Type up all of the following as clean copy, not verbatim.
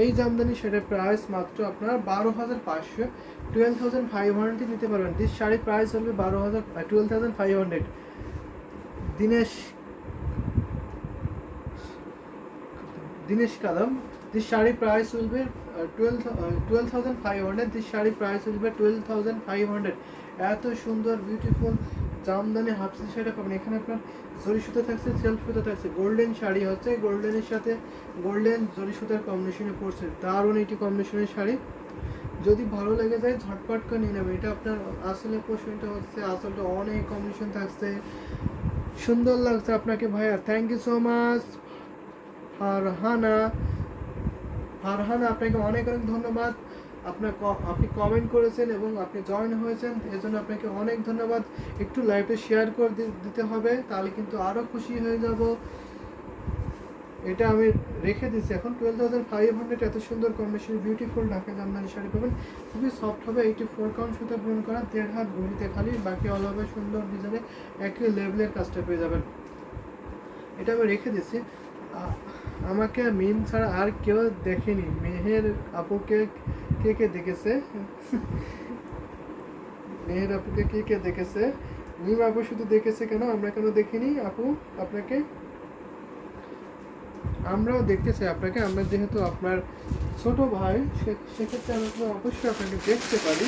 এই জামদানি শাড়ির প্রাইস মাত্র আপনার 12,500, 12,500 নিতে পারবেন। দিস শাড়ির প্রাইস হবে 12,500। Dinesh Dinesh Kalam, this sari price will be 12,500। This sari price will be 12,500। এত সুন্দর beautiful Jamdani half silk sari পাবেন এখানে। আপনার জরি সুতা থাকছে, সেলফ সুতা থাকছে, গোল্ডেন শাড়ি হচ্ছে, গোল্ডেনের সাথে গোল্ডেন জরি সুতার কম্বিনেশনে পড়ছে। দারুণ একটি কম্বিনেশনের শাড়ি, যদি ভালো লেগে যায় ঝটপট করে নিয়ে নেবে। এটা আপনার আসলে পোর্শনটা হচ্ছে, আসলটা অনেক কম্বিনেশন থাকছে, সুন্দর লাগছে আপনাকে ভাইয়া। Thank you so much Farhana. Farhana আপনাকে অনেক অনেক ধন্যবাদ। আপনি কমেন্ট করেছেন এবং আপনি জয়েন হয়েছেন, এজন্য আপনাকে অনেক ধন্যবাদ। একটু লাইভটা শেয়ার করে দিতে হবে, তাহলে কিন্তু আরও খুশি হয়ে যাব। এটা আমি রেখে দিচ্ছি এখন 12,500। এত সুন্দর কম্বিনেশন বিউটিফুল ঢাকা জামদানি শাড়ি পাবেন, খুবই সফট হবে। 84 কাউন্ট সুতা পূরণ করা, 1.5 হাত ঘড়িতে খালি, বাকি অল ওভার সুন্দর ডিজাইনে একই লেভেলের কাজটা পেয়ে যাবেন। এটা আমি রেখে দিচ্ছি। আমাকে মিম ছাড়া আর কেউ দেখেনি। মেহের আপুকে কে কে দেখেছে? মেহের আপুকে কে কে দেখেছে? মিম আপু শুধু দেখেছে কেন, আমরা কেন দেখিনি আপু আপনাকে? আমরাও দেখতে চাই আপনাকে, আমরা যেহেতু আপনার ছোট ভাই, সেক্ষেত্রে আমরা অবশ্যই আপনাকে দেখতে পারি।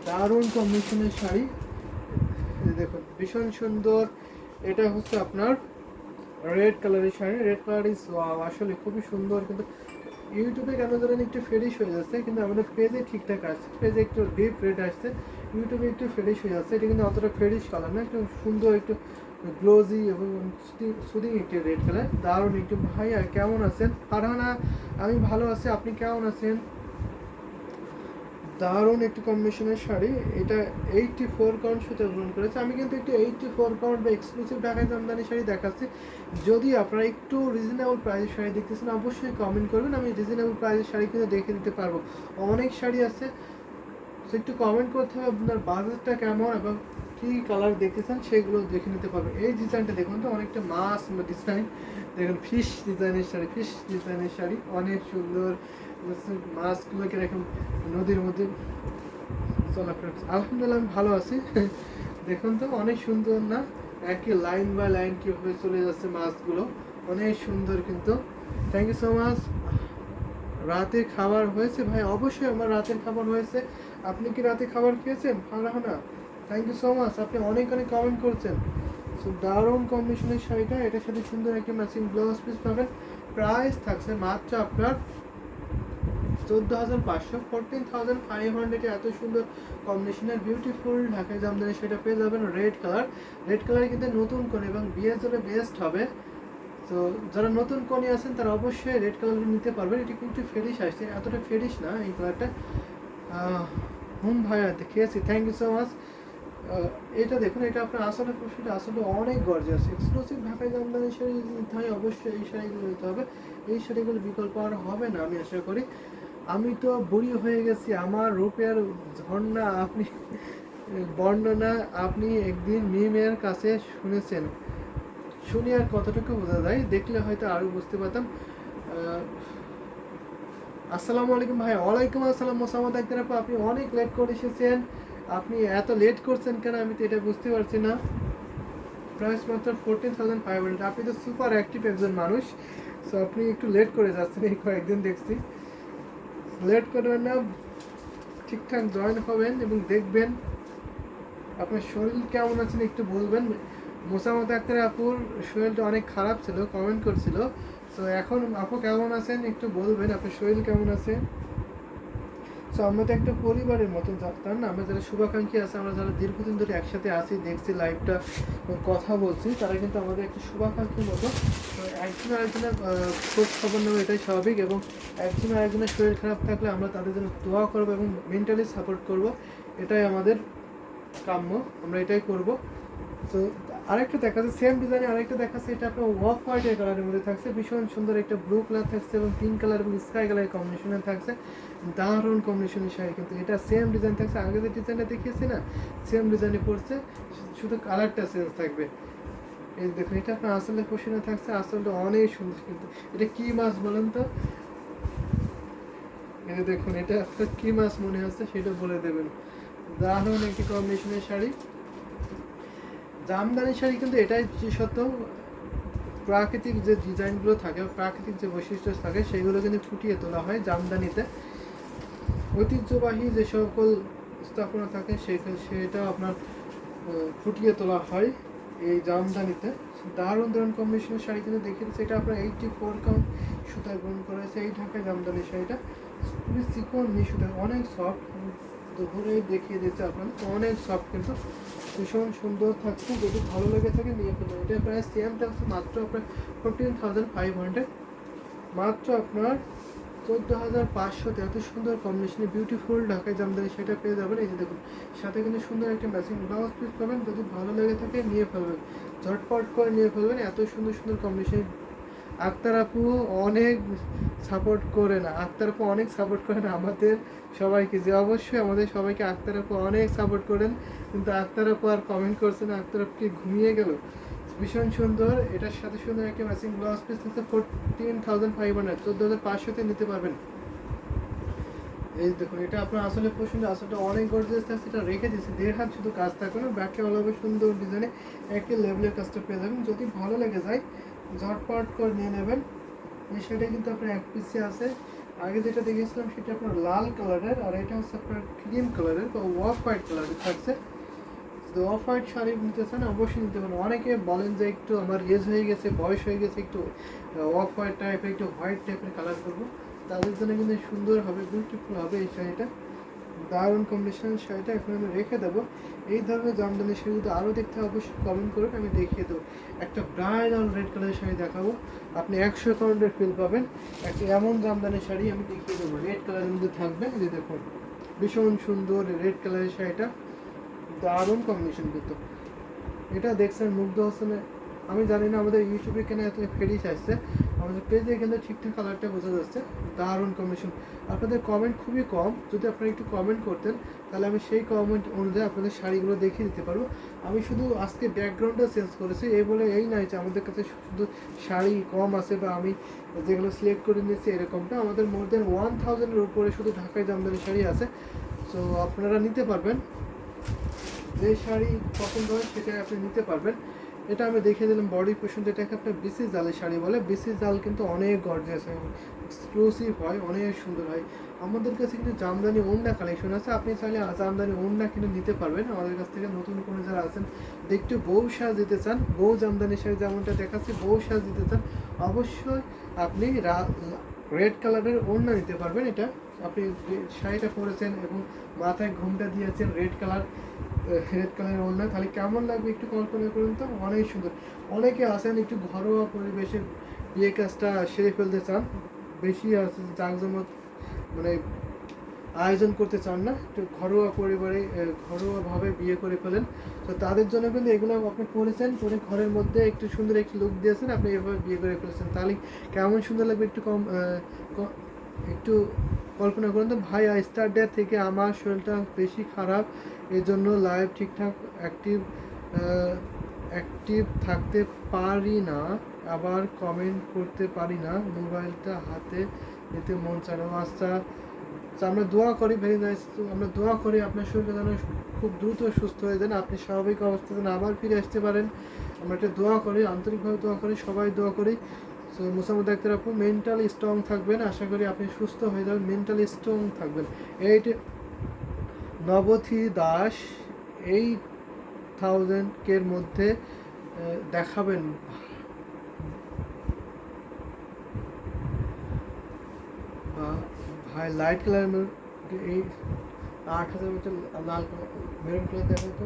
দারুণ কম্বিনেশনের শাড়ি দেখুন, ভীষণ সুন্দর। এটা হচ্ছে আপনার রেড কালারের শাড়ি, রেড কালার ইজ আসলে খুবই সুন্দর। কিন্তু ইউটিউবে কেন ধরেন একটু ফেরিশ হয়ে যাচ্ছে, কিন্তু আমাদের পেজে ঠিকঠাক আসছে, পেজে একটু ডিপ রেড আসছে, ইউটিউবে একটু ফেরিশ হয়ে যাচ্ছে। এটা কিন্তু অতটা ফেরিশ কালার না, একটু সুন্দর, একটু গ্লোজি এবং সুদিং একটি রেড কালার, দারুণ একটু। ভাইয়া কেমন আছেন? ফারহানা, আমি ভালো আছি, আপনি কেমন আছেন? দারুণ একটি কম্বিনেশনের শাড়ি। এটা 84 কাউন্ট সুতো গ্রহণ করেছে। আমি কিন্তু একটু 84 কাউন্ট বা এক্সক্লুসিভ ঢাকায় জামদানি শাড়ি দেখাচ্ছি। যদি আপনারা একটু রিজনেবল প্রাইসের শাড়ি দেখতেছেন, অবশ্যই কমেন্ট করবেন, আমি রিজনেবল প্রাইসের শাড়ি কিন্তু দেখে দিতে পারবো। অনেক শাড়ি আছে, তো একটু কমেন্ট করতে হবে আপনার বাজেটটা কেমন এবং কী কালার দেখতেছেন, সেগুলো দেখে নিতে পারবেন। এই ডিজাইনটা দেখুন তো, অনেকটা মাছ ডিজাইন, দেখুন ফিশ ডিজাইনের শাড়ি, ফিশ ডিজাইনের শাড়ি অনেক সুন্দর। মাছগুলোকে এরকম নদীর মধ্যে চলাফেরা। আলহামদুলিল্লাহ আমি ভালো আছি। দেখুন তো অনেক সুন্দর না, একই লাইন বাই লাইন কীভাবে চলে যাচ্ছে মাছগুলো, অনেক সুন্দর কিন্তু। Thank you so much. রাতের খাবার হয়েছে ভাই? অবশ্যই আমার রাতের খাবার হয়েছে। আপনি কি রাতে খাবার খেয়েছেন? Farhana, thank you so much, আপনি অনেক অনেক কমেন্ট করছেন। সো দারুণ কম্বিনেশনের শাড়িটা, এটার সাথে সুন্দর একটা ম্যাচিং ব্লাউজ পিস পাবেন। প্রাইস থাকছে মাত্র আপনার 14,500, 14,500। এত সুন্দর কম্বিনেশনের বিউটিফুল ঢাকায় জামদানি সেটা পেয়ে যাবেন। রেড কালার, রেড কালার কিন্তু নতুন কোন এবং বিয়ের জন্য বেস্ট হবে। তো যারা নতুন কনি আছেন তারা অবশ্যই রেড কালারগুলো নিতে পারবেন। এটি কিন্তু ফেরিশ আসছে, এতটা ফেরিশ না এই কালারটা। ভাইয়া খেয়েছি, থ্যাংক ইউ সো মাচ। এটা দেখুন, এটা আপনার আসলে প্রশ্নটা আসলে অনেক গর্জিয়াস এক্সক্লুসিভ ঢাকায় জামদানি শাড়ি নিতে হয়, অবশ্যই এই শাড়িগুলো নিতে হবে। এই শাড়িগুলো বিকল্প আর হবে না আমি আশা করি। আমি তো বুড়ি হয়ে গেছি, আমার রূপের ঝর্ণা আপনি বর্ণনা আপনি একদিন মিমের কাছে শুনেছেন। শুনি আর কতটুকু বোঝা যায়, দেখলে হয়তো আরও বুঝতে পারতাম। আসসালামু আলাইকুম ভাই। ওয়ালাইকুম আসসালাম মোসাম্মদ আক্তার আপু, আপনি অনেক লেট করে এসেছেন। আপনি এত লেট করছেন কেন, আমি তো এটা বুঝতে পারছি না। প্রাইস মাত্র 14,500। আপনি তো সুপার অ্যাক্টিভ একজন মানুষ, সো আপনি একটু লেট করে যাচ্ছেন এই কয়েকদিন দেখছি। লেট করবেন না, ঠিকঠাক জয়েন হবেন এবং দেখবেন। আপনার শরীর কেমন আছেন একটু বলবেন। মোসাম্মদ আক্তার আপুর শরীরটা অনেক খারাপ ছিল, কমেন্ট করছিল। সো এখন আপু কেমন আছেন একটু বলবেন, আপনার শরীর কেমন আছে? সো আমরা তো একটা পরিবারের মতো তার না, আমরা যারা শুভাকাঙ্ক্ষী আছে, আমরা যারা দীর্ঘদিন ধরে একসাথে আছি, দেখছি লাইভটা, কথা বলছি, তারা কিন্তু আমাদের একটা শুভাকাঙ্ক্ষীর মতো। তো একজন আরেকজনের খোঁজ খবর নেবো, এটাই স্বাভাবিক। এবং একজন আরেকজনের শরীর খারাপ থাকলে আমরা তাদের জন্য দোয়া করবো এবং মেন্টালি সাপোর্ট করব, এটাই আমাদের কাম্য, আমরা এটাই করব। তো আরেকটা দেখাচ্ছে সেম ডিজাইনে, আরেকটা দেখাচ্ছে, এটা আপনার ওয়াফ হোয়াইটের কালারের মধ্যে থাকছে, ভীষণ সুন্দর একটা ব্লু কালার থাকছে এবং পিঙ্ক কালার এবং স্কাই কালারের কম্বিনেশনে থাকছে। দারুণ কম্বিনেশনের শাড়ি কিন্তু, এটা সেম ডিজাইন থাকছে, আগে যে ডিজাইনটা দেখিয়েছি না, সেম ডিজাইনে পড়ছে, শুধু কালারটা চেঞ্জ থাকবে। এই দেখুন এটা আপনার আসলে পোষণে থাকছে, আসলটা অনেক সুন্দর কিন্তু। এটা কি মাছ বলেন তো? এই যে দেখুন এটা আপনার কি মাছ মনে হচ্ছে সেটা বলে দেবেন। দারুণ একটি কম্বিনেশনের শাড়ি। জামদানি শাড়ি কিন্তু এটাই বিশেষত, প্রাকৃতিক যে ডিজাইনগুলো থাকে, প্রাকৃতিক যে বৈশিষ্ট্য থাকে সেগুলো কিন্তু ফুটিয়ে তোলা হয় জামদানিতে। ঐতিহ্যবাহী যে সকল স্থাপনা থাকে সেটা আপনার ফুটিয়ে তোলা হয় এই জামদানিতে। দারুণ দারুণ কম্বিনেশনের শাড়ি কিন্তু দেখিয়ে দিচ্ছে। এটা আপনার 84 কাউন্ট সুতায় গ্রহণ করা হয়েছে এই ঢাকায় জামদানি শাড়িটা। খুবই চিকন সুতা, অনেক সফট, ধরেই দেখিয়ে দিচ্ছে আপনাদের, অনেক সফট কিন্তু ভীষণ সুন্দর থাকছে। যদি ভালো লেগে থাকে নিয়ে ফেলবেন। এটা প্রায় সেম থাকছে মাত্র আপনার 14,500, মাত্র আপনার 14,500 এত সুন্দর কম্বিনেশনে বিউটিফুল ঢাকায় জামদানি সেটা পেয়ে যাবেন। এই যে দেখুন সাথে কিন্তু সুন্দর একটা ম্যাচিং ব্লাউজ পিস পাবেন। যদি ভালো লেগে থাকে নিয়ে ফেলবেন, ঝটপট করে নিয়ে ফেলবেন। এত সুন্দর সুন্দর কম্বিনেশন। আক্তার আপু অনেক সাপোর্ট করে না, আক্তার আপু অনেক সাপোর্ট করেন আমাদের সবাইকে, যে অবশ্যই আমাদের সবাইকে আক্তার আপু অনেক সাপোর্ট করেন, কিন্তু আক্তার আপু আর কমেন্ট করছে না, আক্তার আপু কি ঘুমিয়ে গেল? ভীষণ সুন্দর, এটার সাথে সুন্দর একটা ম্যাচিং ব্লাউজ পিস আছে। 14,500, 14,500-তে নিতে পারবেন। এই দেখুন এটা আপনার আসলে পছন্দ, আসলে অনেক গর্জিয়াস থাকছে। এটা রেখে দিয়েছি 1.5 হাত শুধু কাজ থাকবে না, ব্যাকে অল ওভার সুন্দর ডিজাইনে একই লেভেলের কাজটা পেয়ে যাবেন। যদি ভালো লেগে যায় ঝটপট করে নিয়ে নেবেন। এই শাড়িটা কিন্তু আপনার এক পিসে আছে। আগে যেটা দেখেছিলাম সেটা আপনার লাল কালারের, আর এটা হচ্ছে আপনার ক্রিম কালারের বা অফ হোয়াইট কালারের থাকছে। তো অফ হোয়াইট শাড়ি নিতে চান অবশ্যই নিতে পারেন। অনেকে বলেন যে একটু আমার এজ হয়ে গেছে, বয়স হয়ে গেছে, একটু অফ হোয়াইট টাইপের, একটু হোয়াইট টাইপের কালার করবো, তাদের জন্য কিন্তু সুন্দর হবে, বিউটিফুল হবে এই শাড়িটা। দারুণ কম্বিনেশন শাড়িটা এখন আমি রেখে দেবো। এই ধরনের জামদানি শাড়ি যদি আরও দেখতে হয় অবশ্যই কমেন্ট করুন, আমি দেখিয়ে দেবো। একটা ব্রাইডাল রেড কালারের শাড়ি দেখাবো, আপনি 100 কাউন্টের ফিল পাবেন। একটা এমন জামদানি শাড়ি আমি দেখিয়ে দেবো, রেড কালারের মধ্যে থাকবে। এই যে দেখুন ভীষণ সুন্দর রেড কালারের শাড়িটা, দারুণ কম্বিনেশন কিন্তু। এটা দেখছেন মুগ্ধ হোসেনে, আমি জানি না আমাদের ইউটিউবে কেন এত ফেরিস আসছে, আমাদের পেজে কিন্তু ঠিকঠাক কালারটা বোঝা যাচ্ছে। দারুণ কম্বিনেশন। আপনাদের কমেন্ট খুবই কম, যদি আপনারা একটু কমেন্ট করতেন তাহলে আমি সেই কমেন্ট অনুযায়ী আপনাদের শাড়িগুলো দেখিয়ে দিতে পারবো। আমি শুধু আজকে ব্যাকগ্রাউন্ডটা চেঞ্জ করেছি, এই বলে এই নয় যে আমাদের কাছে শুধু শাড়ি কম আছে বা আমি যেগুলো সিলেক্ট করে নিয়েছি এরকমটা। আমাদের মোর দেন 1000-এর উপরে শুধু ঢাকায় জামদানি শাড়ি আছে। সো আপনারা নিতে পারবেন, যে শাড়ি পছন্দ হয় সেটাই আপনি নিতে পারবেন। এটা আমি দেখিয়ে দিলাম বডি পোর্শন, যেটাকে আপনার বিসি জালের শাড়ি বলে। বিসি জাল কিন্তু অনেক গর্জিয়াস হয়, এক্সক্লুসিভ হয়, অনেক সুন্দর হয়। আমাদের কাছে কিন্তু জামদানি ওড়না কালেকশন আছে, আপনি চাইলে জামদানি ওড়না কিনে নিতে পারবেন আমাদের কাছ থেকে। নতুন কোনো যারা আছেন দেখতে বউ সাজ দিতে চান, বউ জামদানি শাড়ি যেমনটা দেখাচ্ছি বউ সাজ দিতে চান, অবশ্যই আপনি রেড কালারের ওড়না নিতে পারবেন। এটা আপনি শাড়িটা পরেছেন এবং মাথায় ঘুমটা দিয়েছেন রেড কালারের ওড়না, তাহলে কেমন লাগবে একটু কল্পনা করুন তো, অনেক সুন্দর। অনেকে আসেন একটু ঘরোয়া পরিবেশে বিয়ে কাজটা সেরে ফেলতে চান, বেশি আছে জাঁকজমক মানে আয়োজন করতে চান না, একটু ঘরোয়া পরিবারে ঘরোয়াভাবে বিয়ে করে ফেলেন, তো তাদের জন্য কিন্তু এগুলো আপনি করেছেন, করে ঘরের মধ্যে একটু সুন্দর একটু লুক দিয়েছেন, আপনি এভাবে বিয়ে করে ফেলেছেন, তাহলে কেমন সুন্দর লাগবে একটু কল্পনা করুন তো। ভাই স্টার ডে থেকে আমার শরীরটা বেশি খারাপ, এর জন্য লাইভ ঠিকঠাক অ্যাক্টিভ থাকতে পারি না, আবার কমেন্ট করতে পারি না, মোবাইলটা হাতে নিতে মন চায় না। আচ্ছা, তো আমরা দোয়া করি, ভেরি নাইস, আমরা দোয়া করি আপনার শরীরটা যেন খুব দ্রুত সুস্থ হয়ে যান, আপনি স্বাভাবিক অবস্থা যেন আবার ফিরে আসতে পারেন। আমরা একটা দোয়া করি, আন্তরিকভাবে দোয়া করি, সবাই দোয়া করি। সো মোসাম্মদ আক্তার আপু মেন্টালি স্ট্রং থাকবেন, আশা করি আপনি সুস্থ হয়ে যাবেন, মেন্টালি স্ট্রং থাকবেন। 9 দাস 8,000-এর মধ্যে দেখাবেন ভাই। লাইট কালার এই 8,000 মধ্যে লাল কালার মেরুন কালার দেখা তো,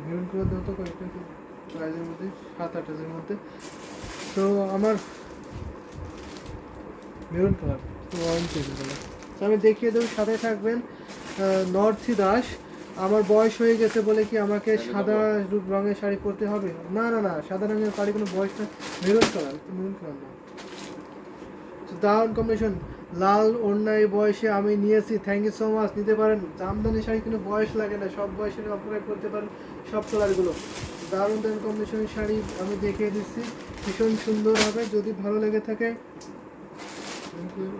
মেরুন কালার দেওয়া তো কয়েকটা প্রাইজের মধ্যে 7-8,000-এর মধ্যে। তো আমার মেরুন কালার তো অরেঞ্জ কালার, তো আমি দেখিয়ে দেবো, সাথে থাকবেন। নর্থি দাস, আমার বয়স হয়ে গেছে বলে কি আমাকে সাদা রঙের শাড়ি পরতে হবে? না না না, সাদা রঙের শাড়ি কোনো বয়স না, মেরুন কালার, মেরুন কালার না। তো দারুণ কম্বিনেশন, লাল ওড়না এই বয়সে আমি নিয়েছি, থ্যাংক ইউ সো মাচ। নিতে পারেন, জামদানি শাড়ি কিন্তু বয়স লাগে না, সব বয়সে অপারেট করতে পারেন সব কালারগুলো। দারুণ দারুণ কম্বিনেশনের শাড়ি আমি দেখিয়ে দিচ্ছি, ভীষণ সুন্দর হবে। যদি ভালো লেগে থাকে,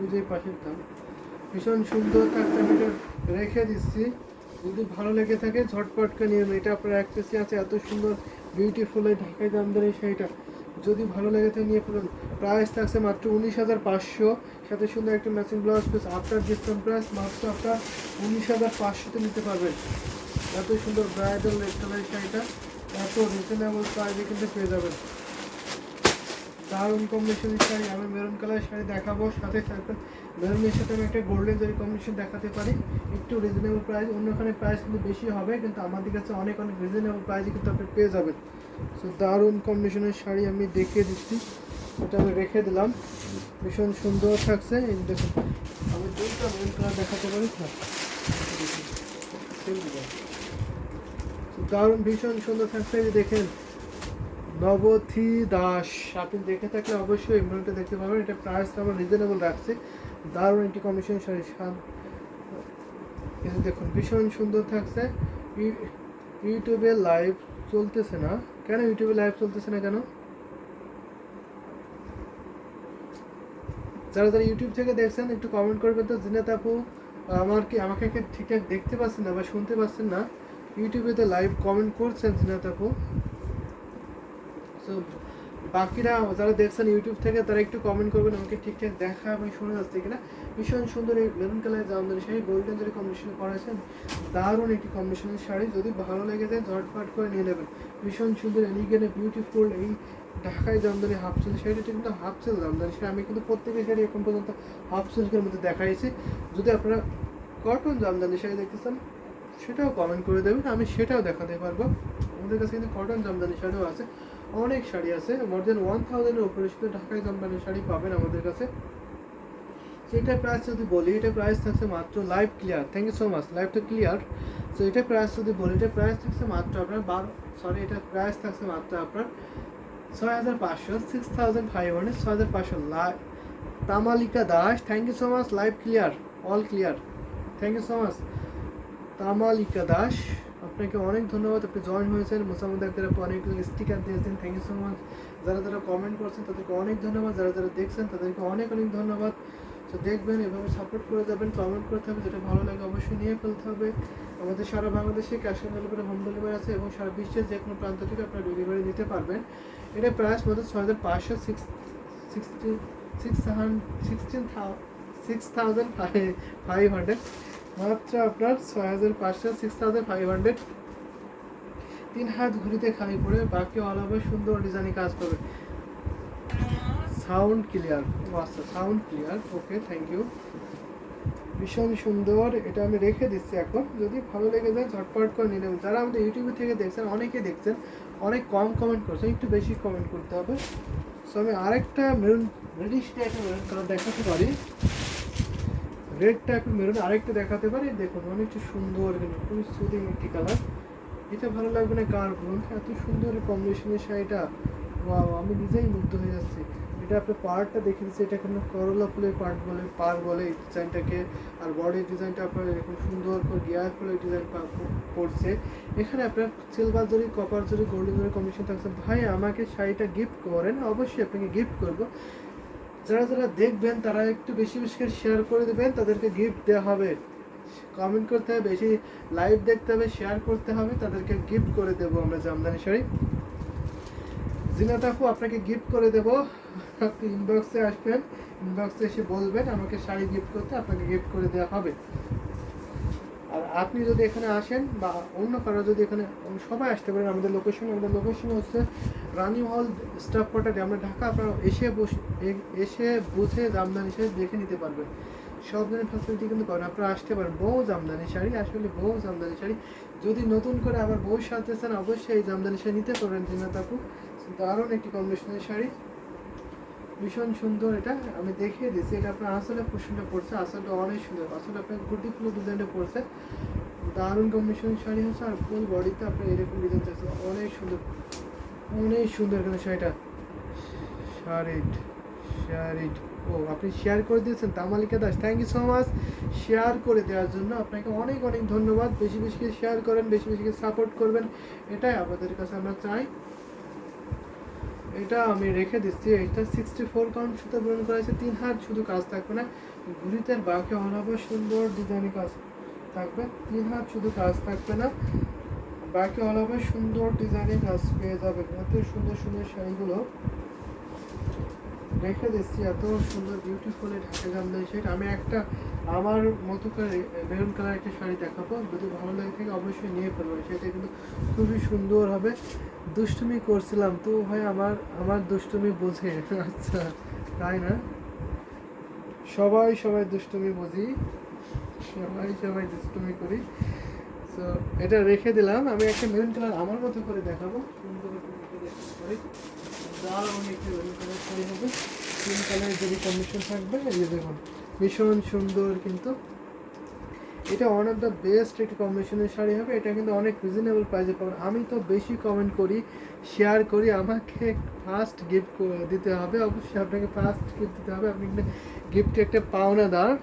ওই যে পাশের দাম ভীষণ সুন্দর থাকছে, আমি এটা রেখে দিচ্ছি। যদি ভালো লেগে থাকে ঝটপট করে নিয়ে নেবেন। এটা আপনার এক পিসি আছে, এত সুন্দর বিউটিফুল এই ঢাকাই জামদানি শাড়িটা যদি ভালো লেগে থাকে নিয়ে ফেলুন। প্রাইস থাকছে মাত্র 19,500, সাথে সুন্দর একটা ম্যাচিং ব্লাউজ পিস। আপনার ডিসকাউন্ট প্রাইস মাত্র আপনার 19,500-তে নিতে পারবেন। এত সুন্দর ব্রাইডাল রেড কালারের শাড়িটা এত রিজনেবল প্রাইসে কিন্তু পেয়ে যাবেন। দারুণ কম্বিনেশনের শাড়ি, আমি মেরুন কালার শাড়ি দেখাবো, সাথে সাথে মেরুনের সাথে আমি একটা গোল্ডেন জরি কম্বিনেশন দেখাতে পারি, একটু রিজনেবল প্রাইস। অন্যখানে প্রাইস কিন্তু বেশি হবে, কিন্তু আমাদের কাছে অনেক অনেক রিজনেবল প্রাইসে কিন্তু আপনি পেয়ে যাবেন। সো দারুণ কম্বিনেশনের শাড়ি আমি দেখিয়ে দিচ্ছি, এটা আমি রেখে দিলাম, ভীষণ সুন্দর থাকছে। এই দেখুন, আমি দুইটা মেরুন কালার দেখাতে পারি। দারুণ ভীষণ সুন্দর থাকছে, এই যে দেখেন নবথি দাস, আপনি দেখে থাকলে অবশ্যই এই মেরুনটা দেখতে পাবেন। এটা প্রাইসটা আমরা রিজনেবল রাখছি। দারুণ একটি কমিশন শাড়ি, এই যে দেখুন ভীষণ সুন্দর থাকছে। ইউটিউবে লাইভ চলতেছে না কেন? ইউটিউবে লাইভ চলতেছে না কেন? যারা যারা ইউটিউব থেকে দেখছেন একটু কমেন্ট করবেন তো। জিনাত আপু, আমাকে কি ঠিকঠাক দেখতে পাচ্ছেন না বা শুনতে পাচ্ছেন না? ইউটিউবে তো লাইভ কমেন্ট করছেন জিনাত আপু। সো বাকিরা যারা দেখছেন ইউটিউব থেকে তারা একটু কমেন্ট করবেন আমাকে ঠিকঠাক দেখা এবং শোনা যাচ্ছে কিনা। ভীষণ সুন্দর এই মেরুন কালারের জামদানি শাড়ি, গোল্ডেন জরি কম্বিনেশন করেছেন, দারুণ একটি কম্বিনেশনের শাড়ি। যদি ভালো লেগে যায় ঝটপট করে নিয়ে নেবেন। ভীষণ সুন্দর এলিগেন্ট বিউটিফুল এই ঢাকাই জামদানি হাফ সিল্ক শাড়িটা কিন্তু হাফ সিল্ক জামদানি শাড়ি। আমি কিন্তু প্রত্যেকের শাড়ি এখন পর্যন্ত হাফ সিল্কের মধ্যে দেখাইছি। যদি আপনারা কটন জামদানি শাড়ি দেখতে চান সেটাও কমেন্ট করে দেবেন, আমি সেটাও দেখাতে পারবো। আমাদের কাছে কিন্তু কটন জামদানি শাড়িও আছে, অনেক শাড়ি আছে, মোর দেন 1000-এর উপরে শুধু ঢাকাই জামদানি শাড়ি পাবেন আমাদের কাছে। সেটার প্রাইস যদি বলি, এটা প্রাইস থাকছে মাত্র live clear, thank you so much, লাইভটা ক্লিয়ার। সো এটা প্রাইস যদি বলি, এটা প্রাইস থাকছে মাত্র আপনার এটা প্রাইস থাকছে মাত্র আপনার 6,500, 6,500, 6,500। Tamalika Das, thank you so much, live clear, all clear, thank you so much. Tamalika Das, আপনাকে অনেক ধন্যবাদ, আপনি জয়েন হয়েছেন। মোসাম্মদ আক্তার আপু অনেক স্টিকার দিয়েছেন, থ্যাংক ইউ সো মাচ। যারা যারা কমেন্ট করছেন তাদেরকে অনেক ধন্যবাদ, যারা যারা দেখছেন তাদেরকে অনেক অনেক ধন্যবাদ। তো দেখবেন, এভাবে সাপোর্ট করে যাবেন, কমেন্ট করতে হবে, যেটা ভালো লাগে অবশ্যই নিয়ে ফেলতে হবে। আমাদের সারা বাংলাদেশে cash on delivery, home delivery আছে, এবং সারা বিশ্বের যে কোনো প্রান্ত থেকে আপনার ডেলিভারি নিতে পারবেন। এটা প্রাইস মধ্যে 6,500, 6,500, মাত্র আপনার 6,500, 6,500। 3 হাত ঘুরিতে খালি পড়ে, বাকি অল ওভার সুন্দর ডিজাইনে কাজ পাবে। সাউন্ড ক্লিয়ার, আচ্ছা sound clear, okay thank you. ভীষণ সুন্দর, এটা আমি রেখে দিচ্ছি এখন। যদি ভালো লেগে যায় ঝটপট করে নিয়ে নেবেন। যারা আমাদের ইউটিউবে থেকে দেখছেন, অনেকে দেখছেন, অনেক কম কমেন্ট করছেন, একটু বেশি কমেন্ট করতে হবে। সো আমি আরেকটা মেরুন, রেডিশ টাইপের মেরুন কালার দেখাতে পারি, রেড টাইপের মেরুন আরেকটা দেখাতে পারি। দেখুন অনেকটা সুন্দর, কিন্তু খুবই সুদিং একটি কালার। এটা ভালো লাগবে না কার বলুন? এত সুন্দর কম্বিনেশনের শাড়িটা, ওয়াও, আমি নিজেই মুগ্ধ হয়ে যাচ্ছি। এটা আপনার পার্টটা দেখে দিচ্ছি, এটা কোনো করলা ফুলের পার বলে এই ডিজাইনটাকে। আর বডির ডিজাইনটা আপনার এরকম সুন্দর করে গিয়ার ফুলের ডিজাইন পড়ছে। এখানে আপনার সিলভার জরি, কপার জরি, গোল্ডেন জরি কম্বিনেশন থাকছে। ভাই আমাকে শাড়িটা গিফট করেন, অবশ্যই আপনাকে গিফট করবো। যারা যারা দেখবেন তারা একটু বেশি বেশি করে শেয়ার করে দেবেন, তাদেরকে গিফট দেওয়া হবে। কমেন্ট করতে হবে, বেশি লাইভ দেখতে হবে, শেয়ার করতে হবে, তাদেরকে গিফট করে দেবো আমরা জামদানি শাড়ি। জিনাত আপু আপনাকে গিফট করে দেবো, আপনি ইনবক্সে আসবেন, ইনবক্সে এসে বলবেন আমাকে শাড়ি গিফট করতে, আপনাকে গিফট করে দেওয়া হবে। আর আপনি যদি এখানে আসেন বা অন্য কারো যদি এখানে, সবাই আসতে পারেন। আমাদের লোকেশন হচ্ছে রানী হল, স্টাফ কোয়ার্টারে, আমরা ঢাকা। আপনারা এসে বুঝে জামদানি শাড়ি দেখে নিতে পারবেন, সব ধরনের ফ্যাসিলিটি কিন্তু করেন। আপনারা আসতে পারেন, বহু জামদানি শাড়ি, আসলে বহু জামদানি শাড়ি। যদি নতুন করে আবার বউ সাজতে চান অবশ্যই এই জামদানি শাড়ি নিতে পারবেন জিনাত আপু। দারুণ একটি কম্বিনেশনের শাড়ি, ভীষণ সুন্দর। এটা আমি দেখিয়ে দিচ্ছি, এটা আপনার আসলে পোর্শনটা পড়ছে, আসলটা অনেক সুন্দর, আসলে আপনার গুটি ফুল ডিজাইনটা পড়ছে। দারুণ কম্বিনেশনের শাড়ি হচ্ছে, আর ফুল বডিতে আপনার এরকম ডিজাইন থাকছে, অনেক সুন্দর, অনেক সুন্দর কিন্তু শাড়িটা। শেয়ার ইট, ও আপনি শেয়ার করে দিয়েছেন Tamalika Das, thank you so much share করে দেওয়ার জন্য। আপনাকে অনেক অনেক ধন্যবাদ। বেশি বেশি করে শেয়ার করেন, বেশি বেশি করে সাপোর্ট করবেন, এটাই আপনাদের কাছে আমরা চাই। এটা আমি রেখে দিচ্ছি। এটা 64 কাউন্ট সুতো পূরণ করা হয়েছে, 3 হাত শুধু কাজ থাকবে না, ঘুড়িতে বাকি অনাবো সুন্দর ডিজাইনের কাজ থাকবে, 3 হাত শুধু কাজ থাকবে না, বাকি অনাবো সুন্দর ডিজাইনের কাজ পেয়ে যাবেন। এত সুন্দর সুন্দর শাড়িগুলো রেখে দিচ্ছি, এত সুন্দর বিউটিফুল ঢাকা জামদানি সেট। আমি একটা আমার মতো করে মেরুন কালার একটা শাড়ি দেখাবো, যদি ভালো লাগে থাকে অবশ্যই নিয়ে ফেলবেন, সেটা কিন্তু খুবই সুন্দর হবে। দুষ্টুমি করছিলাম তো ভাই, আমার দুষ্টুমি বোঝে। আচ্ছা তাই না, সবাই সবাই দুষ্টুমি বুঝি, সবাই দুষ্টুমি করি। তো এটা রেখে দিলাম। আমি একটা মেরুন কালার আমার মতো করে দেখাবো, সুন্দর করে দারুণ একটা মেরুন কালার শাড়ি হবে, 3 কালারের যদি কম্বিনেশন থাকবে, এই যে দেখুন ভীষণ সুন্দর। কিন্তু এটা ওয়ান অফ দ্য বেস্ট একটা কম্বিনেশনের শাড়ি হবে। এটা কিন্তু অনেক রিজনেবল প্রাইসে পাবেন। আমি তো বেশি কমেন্ট করি, শেয়ার করি, আমাকে ফার্স্ট গিফট দিতে হবে, অবশ্যই আপনাকে ফার্স্ট গিফট দিতে হবে। আপনি গিফটে একটা পাওনাদার।